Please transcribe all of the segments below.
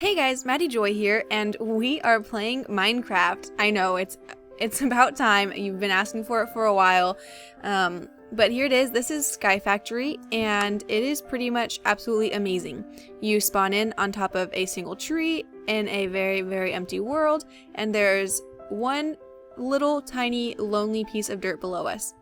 Hey guys, Maddie Joy here, and we are playing Minecraft. I know, it's about time. You've been asking for it for a while. But here it is. This is Sky Factory, and it is pretty much absolutely amazing. You spawn in on top of a single tree in a very, very empty world, and there's one little tiny lonely piece of dirt below us.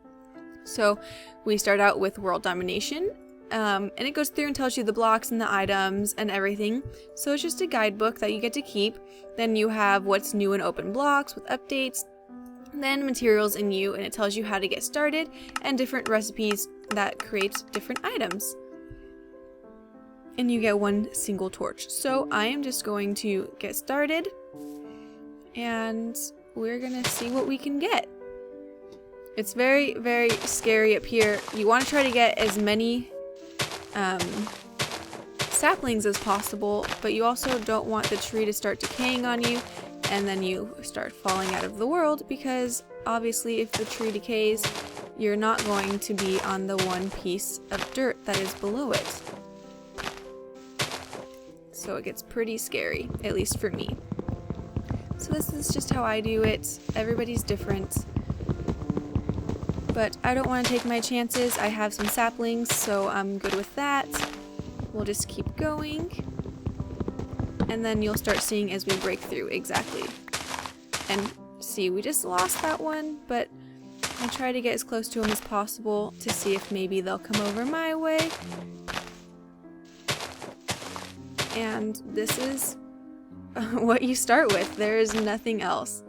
So we start out with world domination. And it goes through and tells you the blocks and the items and everything. So it's just a guidebook that you get to keep. Then you have what's new in open blocks with updates. Then materials in you, and it tells you how to get started and different recipes that create different items. And you get one single torch. So I am just going to get started and we're gonna see what we can get. It's very, very scary up here. You want to try to get as many saplings as possible, but you also don't want the tree to start decaying on you and then you start falling out of the world, because obviously if the tree decays, you're not going to be on the one piece of dirt that is below it. So it gets pretty scary, at least for me. So this is just how I do it. Everybody's different. But I don't want to take my chances. I have some saplings, so I'm good with that. We'll just keep going. And then you'll start seeing as we break through exactly. And see, we just lost that one, but I try to get as close to them as possible to see if maybe they'll come over my way. And this is what you start with. There is nothing else.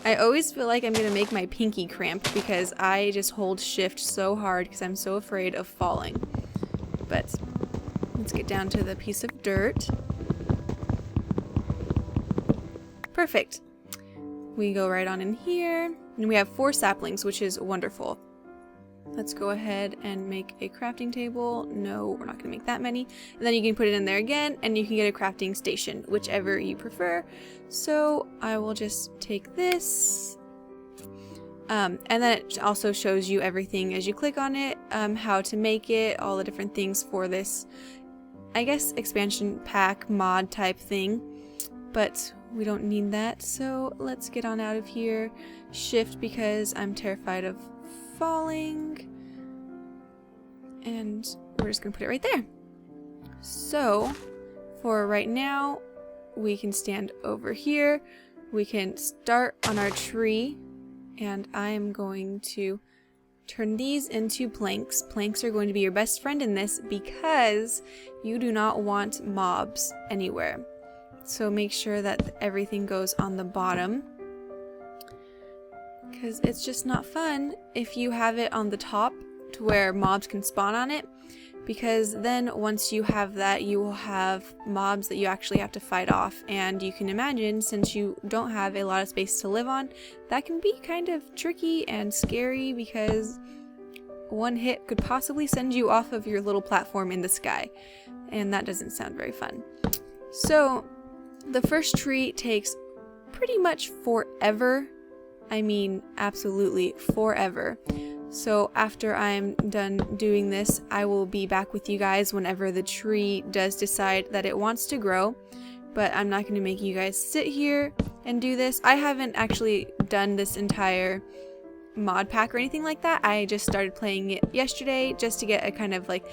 I always feel like I'm gonna make my pinky cramp because I just hold shift so hard because I'm so afraid of falling. But let's get down to the piece of dirt. Perfect. We go right on in here, and we have 4 saplings, which is wonderful. Let's go ahead and make a crafting table. No, we're not gonna make that many. And then you can put it in there again, and you can get a crafting station, whichever you prefer. So I will just take this. And then it also shows you everything as you click on it, how to make it, all the different things for this, I guess, expansion pack mod type thing. But we don't need that, so let's get on out of here. Shift because I'm terrified of falling, and we're just gonna put it right there. So for right now, we can stand over here, we can start on our tree, and I am going to turn these into planks. Planks are going to be your best friend in this because you do not want mobs anywhere. So make sure that everything goes on the bottom, because it's just not fun if you have it on the top to where mobs can spawn on it, because then once you have that, you will have mobs that you actually have to fight off, and you can imagine, since you don't have a lot of space to live on, that can be kind of tricky and scary because one hit could possibly send you off of your little platform in the sky, and that doesn't sound very fun. So the first tree takes pretty much forever. I mean, absolutely forever. So after I'm done doing this, I will be back with you guys whenever the tree does decide that it wants to grow. But I'm not going to make you guys sit here and do this. I haven't actually done this entire mod pack or anything like that. I just started playing it yesterday just to get a kind of like,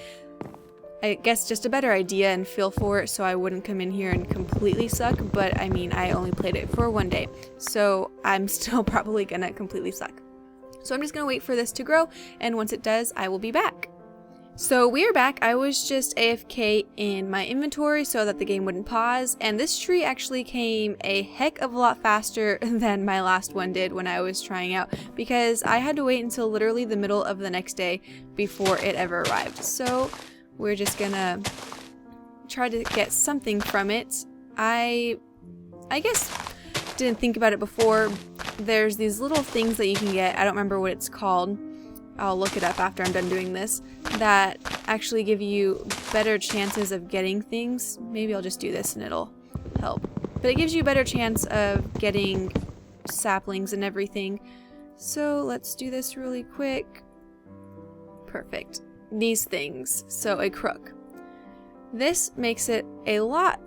I guess, just a better idea and feel for it, so I wouldn't come in here and completely suck. But I mean, I only played it for one day, so I'm still probably gonna completely suck. So I'm just gonna wait for this to grow, and once it does, I will be back. So we are back. I was just AFK in my inventory so that the game wouldn't pause, and this tree actually came a heck of a lot faster than my last one did when I was trying out, because I had to wait until literally the middle of the next day before it ever arrived. So we're just gonna try to get something from it. I guess didn't think about it before. There's these little things that you can get. I don't remember what it's called. I'll look it up after I'm done doing this. That actually give you better chances of getting things. Maybe I'll just do this and it'll help. But it gives you a better chance of getting saplings and everything. So let's do this really quick. Perfect. These things. So a crook. This makes it a lot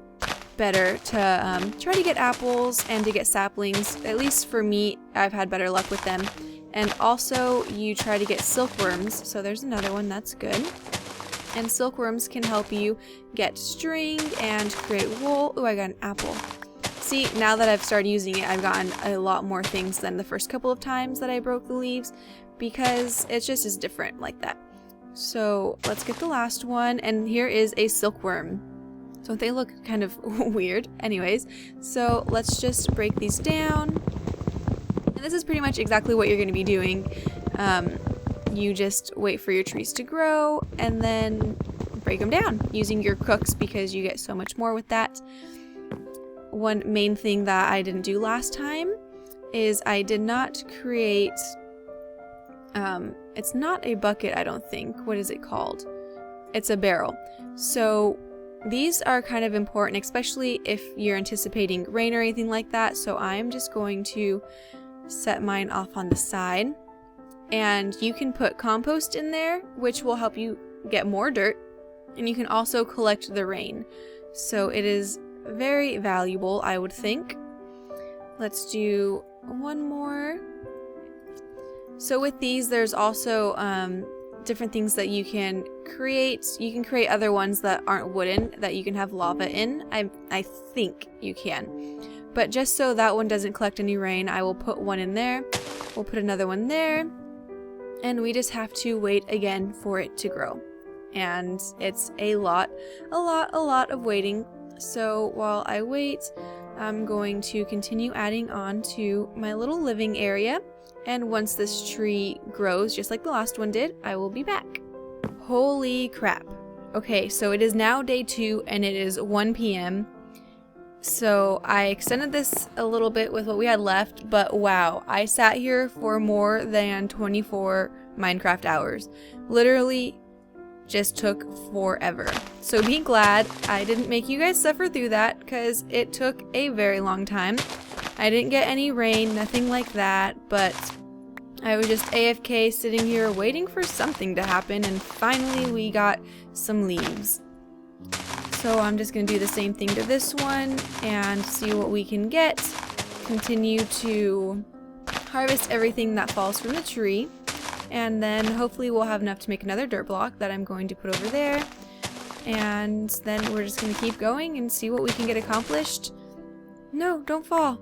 better to try to get apples and to get saplings. At least for me, I've had better luck with them. And also you try to get silkworms. So there's another one, that's good. And silkworms can help you get string and create wool. Oh, I got an apple. See, now that I've started using it, I've gotten a lot more things than the first couple of times that I broke the leaves, because it just is different like that. So let's get the last one, and here is a silkworm. Don't they look kind of weird? Anyways, so let's just break these down. And this is pretty much exactly what you're going to be doing. You just wait for your trees to grow and then break them down using your crooks, because you get so much more with that. One main thing that I didn't do last time is I did not create, it's not a bucket, I don't think. What is it called? It's a barrel. So these are kind of important, especially if you're anticipating rain or anything like that. So I'm just going to set mine off on the side. And you can put compost in there, which will help you get more dirt. And you can also collect the rain. So it is very valuable, I would think. Let's do one more. So with these, there's also different things that you can create. You can create other ones that aren't wooden, that you can have lava in. I think you can. But just so that one doesn't collect any rain, I will put one in there. We'll put another one there. And we just have to wait again for it to grow. And it's a lot of waiting. So while I wait, I'm going to continue adding on to my little living area. And once this tree grows, just like the last one did, I will be back. Holy crap. Okay, so it is now day 2 and it is 1 p.m. So I extended this a little bit with what we had left, but wow, I sat here for more than 24 Minecraft hours. Literally just took forever. So be glad I didn't make you guys suffer through that, because it took a very long time. I didn't get any rain, nothing like that, but I was just AFK sitting here waiting for something to happen, and finally we got some leaves. So I'm just going to do the same thing to this one and see what we can get. Continue to harvest everything that falls from the tree. And then hopefully we'll have enough to make another dirt block that I'm going to put over there. And then we're just going to keep going and see what we can get accomplished. No, don't fall.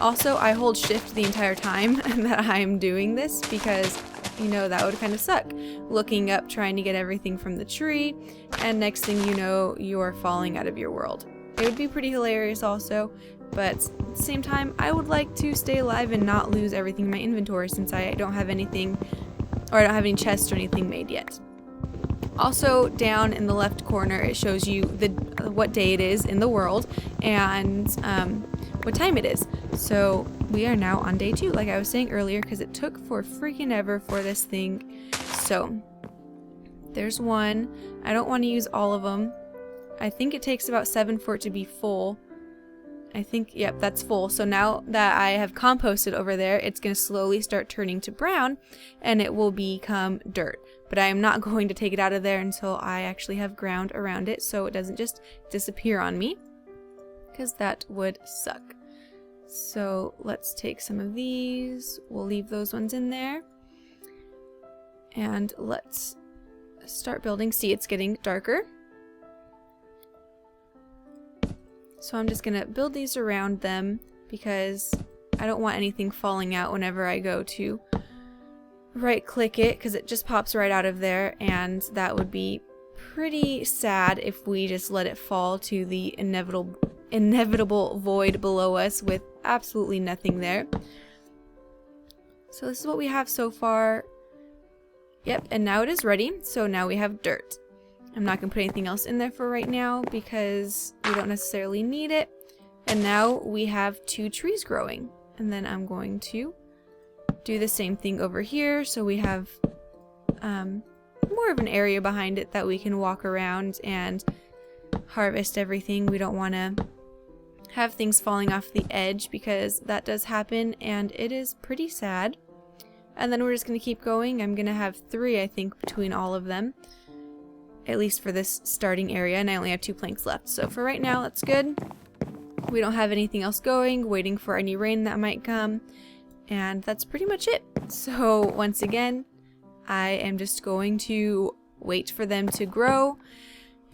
Also, I hold shift the entire time that I'm doing this, because you know that would kind of suck. Looking up, trying to get everything from the tree, and next thing you know, you're falling out of your world. It would be pretty hilarious also, but at the same time, I would like to stay alive and not lose everything in my inventory, since I don't have anything, or I don't have any chests or anything made yet. Also, down in the left corner, it shows you what day it is in the world and what time it is. So we are now on day 2, like I was saying earlier, because it took for freaking ever for this thing. So there's one. I don't want to use all of them. I think it takes about 7 for it to be full. I think, yep, that's full. So now that I have composted over there, it's going to slowly start turning to brown and it will become dirt. But I am not going to take it out of there until I actually have ground around it, so it doesn't just disappear on me, because that would suck. So let's take some of these. We'll leave those ones in there. And let's start building. See, it's getting darker. So I'm just going to build these around them, because I don't want anything falling out whenever I go to right click it, because it just pops right out of there, and that would be pretty sad if we just let it fall to the inevitable void below us with absolutely nothing there. So this is what we have so far. Yep, and now it is ready. So now we have dirt. I'm not going to put anything else in there for right now because we don't necessarily need it. And now we have 2 trees growing. And then I'm going to do the same thing over here, so we have more of an area behind it that we can walk around and harvest everything. We don't want to have things falling off the edge, because that does happen and it is pretty sad. And then we're just going to keep going. I'm going to have 3, I think, between all of them. at least for this starting area, and I only have 2 planks left. So for right now, that's good. We don't have anything else going, waiting for any rain that might come, and that's pretty much it. So once again, I am just going to wait for them to grow,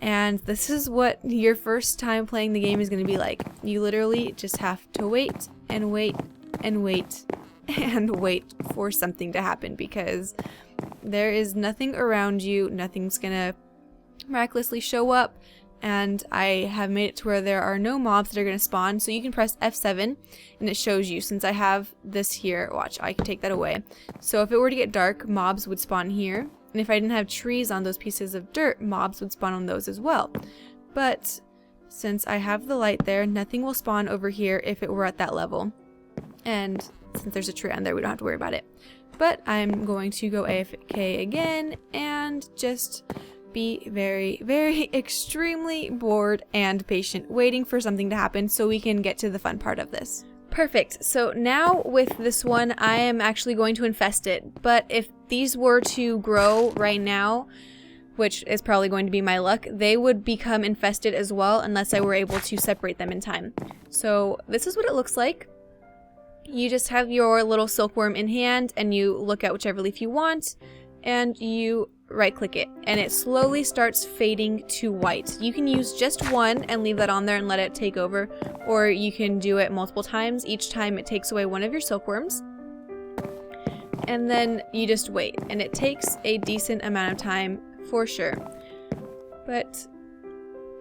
and this is what your first time playing the game is going to be like. You literally just have to wait and wait and wait and wait for something to happen, because there is nothing around you, nothing's gonna miraculously show up, and I have made it to where there are no mobs that are gonna spawn. So you can press F7 and it shows you, since I have this here, watch, I can take that away. So if it were to get dark, mobs would spawn here, and if I didn't have trees on those pieces of dirt, mobs would spawn on those as well. But since I have the light there, nothing will spawn over here if it were at that level, and since there's a tree on there, we don't have to worry about it. But I'm going to go AFK again and just be very, very extremely bored and patient, waiting for something to happen so we can get to the fun part of this. Perfect. So now with this one, I am actually going to infest it. But if these were to grow right now, which is probably going to be my luck, they would become infested as well unless I were able to separate them in time. So this is what it looks like. You just have your little silkworm in hand, and you look at whichever leaf you want, and you right click it, and it slowly starts fading to white. You can use just one and leave that on there and let it take over, or you can do it multiple times. Each time it takes away one of your silkworms, and then you just wait, and it takes a decent amount of time for sure. But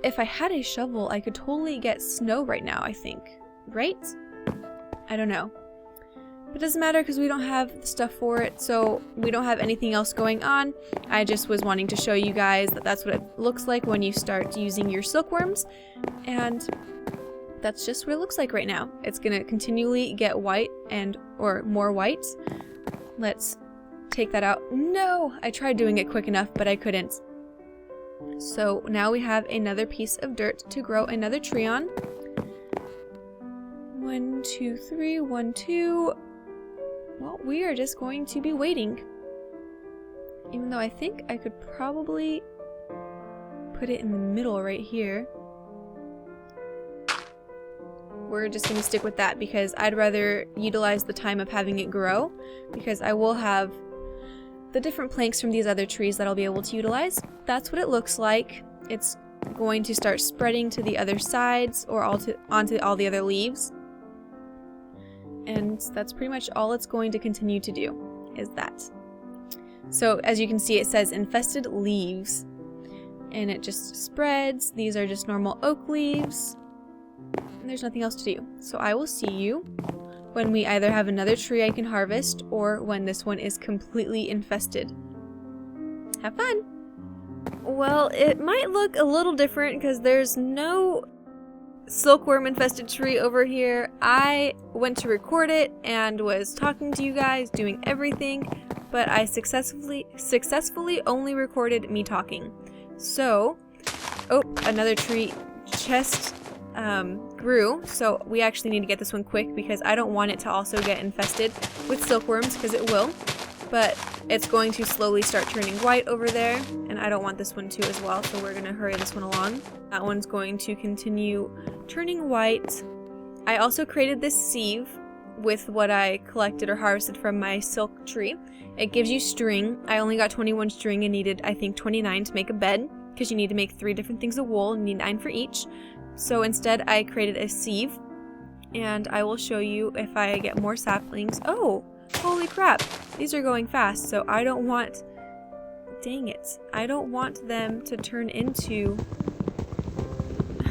if I had a shovel, I could totally get snow right now, I think, right? I don't know. But it doesn't matter because we don't have the stuff for it, so we don't have anything else going on. I just was wanting to show you guys that that's what it looks like when you start using your silkworms, and that's just what it looks like right now. It's gonna continually get white or more white. Let's take that out. No! I tried doing it quick enough, but I couldn't. So now we have another piece of dirt to grow another tree on. 1, 2, 3, 1, 2. Well, we are just going to be waiting. Even though I think I could probably put it in the middle right here. We're just going to stick with that because I'd rather utilize the time of having it grow, because I will have the different planks from these other trees that I'll be able to utilize. That's what it looks like. It's going to start spreading to the other sides or onto all the other leaves. And that's pretty much all it's going to continue to do, is that. So as you can see, it says infested leaves, and it just spreads. These are just normal oak leaves, and there's nothing else to do. So I will see you when we either have another tree I can harvest, or when this one is completely infested. Have fun! Well, it might look a little different because there's no silkworm infested tree over here. I went to record it and was talking to you guys, doing everything, but I successfully only recorded me talking. So, oh, another tree just grew, so we actually need to get this one quick because I don't want it to also get infested with silkworms, because it will, but it's going to slowly start turning white over there, and I don't want this one to as well, so we're going to hurry this one along. That one's going to continue turning white. I also created this sieve with what I collected or harvested from my silk tree. It gives you string. I only got 21 string and needed, I think, 29 to make a bed, because you need to make 3 different things of wool and you need 9 for each. So instead I created a sieve, and I will show you if I get more saplings. Oh, holy crap, these are going fast, so I don't want, dang it, I don't want them to turn into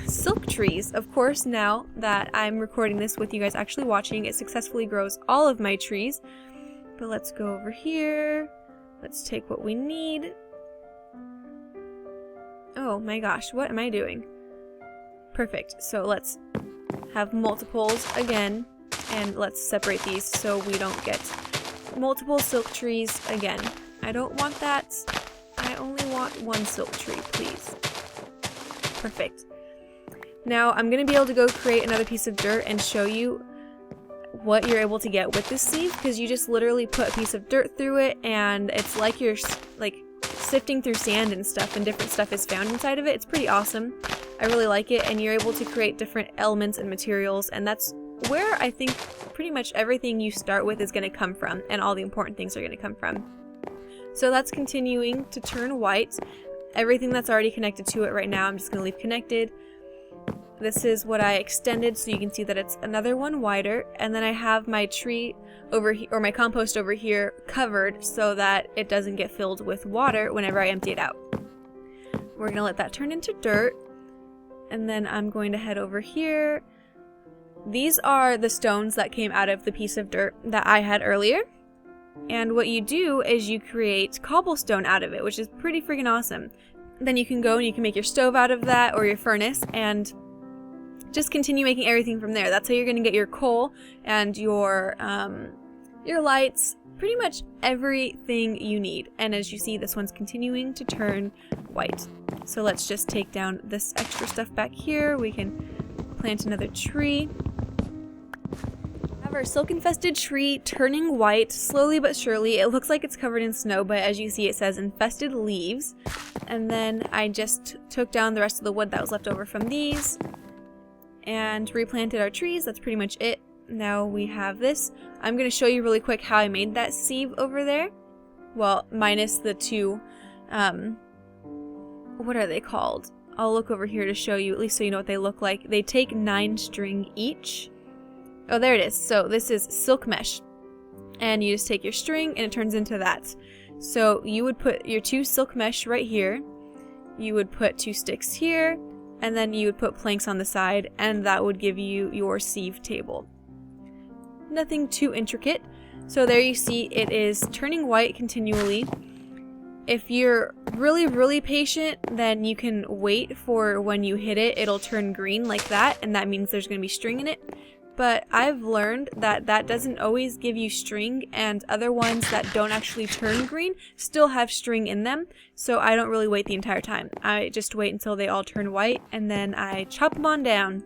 silk trees. Of course, now that I'm recording this with you guys actually watching, it successfully grows all of my trees. But let's go over here, let's take what we need. Oh my gosh, what am I doing? Perfect, so let's have multiples again, and let's separate these so we don't get multiple silk trees again. I don't want that. I only want one silk tree, please. Perfect. Now I'm going to be able to go create another piece of dirt and show you what you're able to get with this sieve, because you just literally put a piece of dirt through it, and it's like you're sifting through sand and stuff, and different stuff is found inside of it. It's pretty awesome. I really like it, and you're able to create different elements and materials, and that's where I think pretty much everything you start with is going to come from, and all the important things are going to come from. So that's continuing to turn white. Everything that's already connected to it right now, I'm just going to leave connected. This is what I extended, so you can see that it's another one wider, and then I have my tree over here, or my compost over here, covered so that it doesn't get filled with water whenever I empty it out. We're going to let that turn into dirt, and then I'm going to head over here. These are the stones that came out of the piece of dirt that I had earlier. And what you do is you create cobblestone out of it, which is pretty freaking awesome. Then you can go and you can make your stove out of that, or your furnace, and just continue making everything from there. That's how you're going to get your coal and your lights, pretty much everything you need. And as you see, this one's continuing to turn white. So let's just take down this extra stuff back here. We can plant another tree. Have our silk-infested tree turning white slowly but surely. It looks like it's covered in snow, but as you see, it says infested leaves. And then I just took down the rest of the wood that was left over from these and replanted our trees. That's pretty much it. Now we have this. I'm going to show you really quick how I made that sieve over there. Well, minus the two, what are they called? I'll look over here to show you, at least so you know what they look like. They take 9 string each. Oh, there it is. So this is silk mesh. And you just take your string and it turns into that. So you would put your 2 silk mesh right here. You would put 2 sticks here. And then you would put planks on the side, and that would give you your sieve table. Nothing too intricate. So there you see it is turning white continually. If you're really, really patient, then you can wait for when you hit it, it'll turn green like that, and that means there's going to be string in it. But I've learned that that doesn't always give you string, and other ones that don't actually turn green still have string in them, so I don't really wait the entire time. I just wait until they all turn white, and then I chop them on down.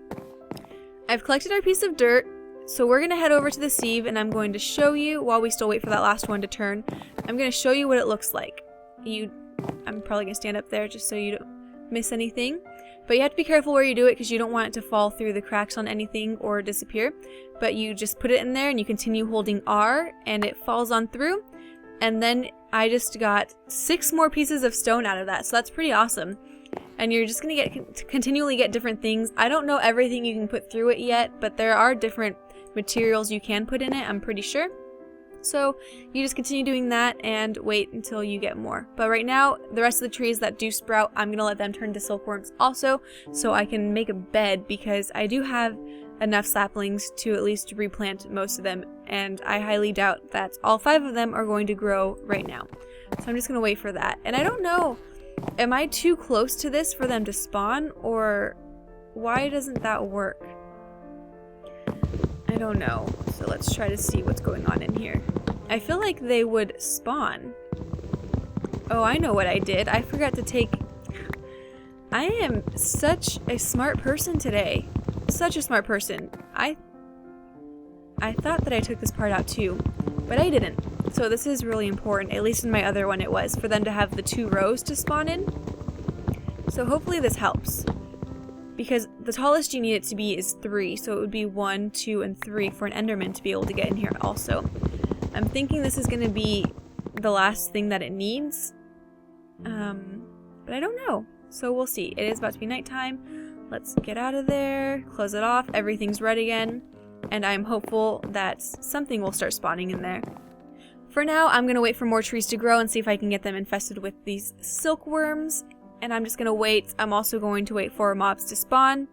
I've collected our piece of dirt, so we're going to head over to the sieve, and I'm going to show you, while we still wait for that last one to turn, I'm going to show you what it looks like. I'm probably going to stand up there just so you don't miss anything. But you have to be careful where you do it because you don't want it to fall through the cracks on anything or disappear. But you just put it in there and you continue holding R and it falls on through. And then I just got 6 more pieces of stone out of that. So that's pretty awesome. And you're just going to continually get different things. I don't know everything you can put through it yet, but there are different materials you can put in it, I'm pretty sure. So you just continue doing that and wait until you get more. But right now, the rest of the trees that do sprout, I'm going to let them turn to silkworms also, so I can make a bed, because I do have enough saplings to at least replant most of them, and I highly doubt that all 5 of them are going to grow right now. So I'm just going to wait for that. And I don't know, am I too close to this for them to spawn, or why doesn't that work? I don't know. So let's try to see what's going on in here. I feel like they would spawn. Oh, I know what I did. I forgot to take... I am such a smart person today. Such a smart person. I thought that I took this part out too, but I didn't. So this is really important, at least in my other one it was, for them to have the 2 rows to spawn in. So hopefully this helps. Because the tallest you need it to be is 3, so it would be 1, 2, and 3 for an Enderman to be able to get in here also. I'm thinking this is going to be the last thing that it needs, but I don't know, so we'll see. It is about to be nighttime. Let's get out of there, close it off, everything's red again, and I'm hopeful that something will start spawning in there. For now, I'm going to wait for more trees to grow and see if I can get them infested with these silkworms. And I'm just going to wait. I'm also going to wait for mobs to spawn.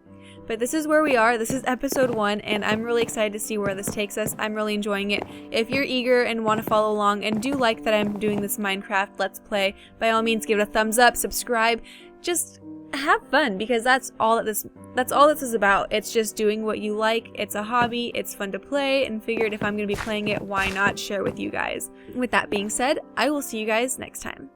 But this is where we are. This is episode 1, and I'm really excited to see where this takes us. I'm really enjoying it. If you're eager and want to follow along and do like that I'm doing this Minecraft Let's Play, by all means give it a thumbs up, subscribe. Just have fun, because that's all that this is about. It's just doing what you like. It's a hobby. It's fun to play, and figured if I'm going to be playing it, why not share with you guys. With that being said, I will see you guys next time.